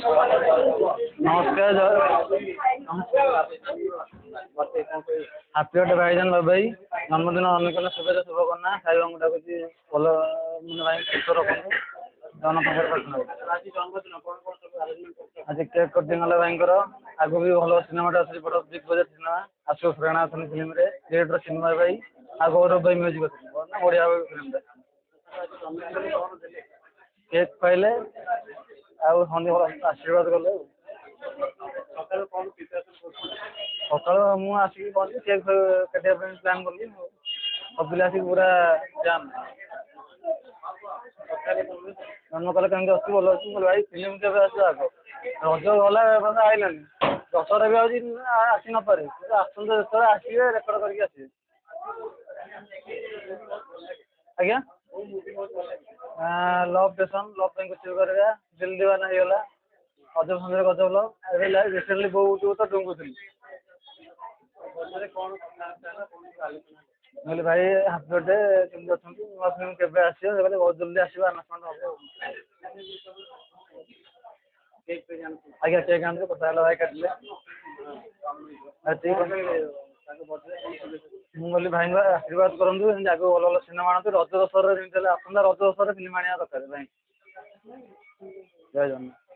ନମସ୍କାର happy birthday ଭାଇଜାନ ବାବୁ ଭାଇ ଜନ୍ମଦିନ ଅନେକ ଶୁଭେଚ୍ଛା ଶୁଭକାମନା ସାଇବାବାଙ୍କୁ ଡାକୁଛି ଭଲ ମାନେ ଭାଇ ସୁସ୍ଥ ରଖନ୍ତୁ ଜନ ପାଖରେ ପ୍ରାର୍ଥନା ଆଜି କେକ୍ କଟିଂ ହେଲା ଭାଇଙ୍କର ଆଗକୁ ବି ଭଲ ସିନେମାଟା ଆସୁଛି ବଡ଼ big budget cinema Ashutosh Rana ଅଛନ୍ତି ଫିଲ୍ମରେ ଡିରେକ୍ଟର ଚିନ୍ମୟ ଭାଇ ଆଉ ଗୌରବ ଭାଇ ମ୍ୟୁଜିକ୍ ଅଛନ୍ତି ନା ବଢ଼ିଆ ଭାବେ ଫିଲ୍ମଟା କେକ୍ ପାଇଲେ ଆଉ ସନ୍ଧ୍ୟା ଆଶୀର୍ବାଦ କଲେ ସକାଳୁ ମୁଁ ଆସିକି ପହଞ୍ଚିଲି କେକ୍ କାଟିବା ପାଇଁ ପ୍ଲାନ୍ କଲି ସବୁ ପିଲା ଆସିକି ପୁରା ଜାମ୍ ଜନ୍ମ କଲେ କେମିତି ଅଛି ଭଲ ଅଛି ଭଲ ଭାଇ ଫିଲ୍ମ କେବେ ଆସିବ ଆଗ ରଜ ଗଲା ମାନେ ଆଇଲାନି ଦଶହରା ବି ଆଉଛି ଆସି ନପାରେ ଆସନ୍ତୁ ଯେତେବେଳେ ଆସିବେ ରେକର୍ଡ଼ କରିକି ଆସିବେ ଆଜ୍ଞା ଲଭ୍ ଷ୍ଟେସନ୍ ଲଭ୍ ପାଇଁ କିଛି କରିବା ଦିଲ୍ ଦିୱାନା ହେଇଗଲା ଅଜବ ସୁନ୍ଦର ଗଜବ ଲଭ୍ ଏବେ ରିସେଣ୍ଟଲି ବୋଉ ତ ଡୁଙ୍ଗୁଥିଲି ମୁଁ କହିଲି ଭାଇ ହାପି ବର୍ଥଡେ କେମିତି ଅଛନ୍ତି ନୂଆ ଫିଲ୍ମ କେବେ ଆସିବ ସେ କହିଲେ ବହୁତ ଜଲ୍ଦି ଆସିବ ଆନାଉନ୍ସମେଣ୍ଟ ହେବ ଆଜ୍ଞା କେକ୍ ଆଣିଥିଲେ କଥା ହେଲା ଭାଇ କାଟିଲେ ମୁଁ କହିଲି ଭାଇଙ୍କ ଆଶୀର୍ବାଦ କରନ୍ତୁ ଯେମିତି ଆଗକୁ ଭଲ ଭଲ ସିନେମା ଆଣନ୍ତୁ ରଜ ଦଶହରାରେ ଯେମିତି ହେଲେ ଆସନ୍ତା ରଜ ଦଶହରାରେ ଫିଲ୍ମ ଆଣିବା ଦରକାର ଭାଇ ଜୟ ଜଗନ୍ନାଥ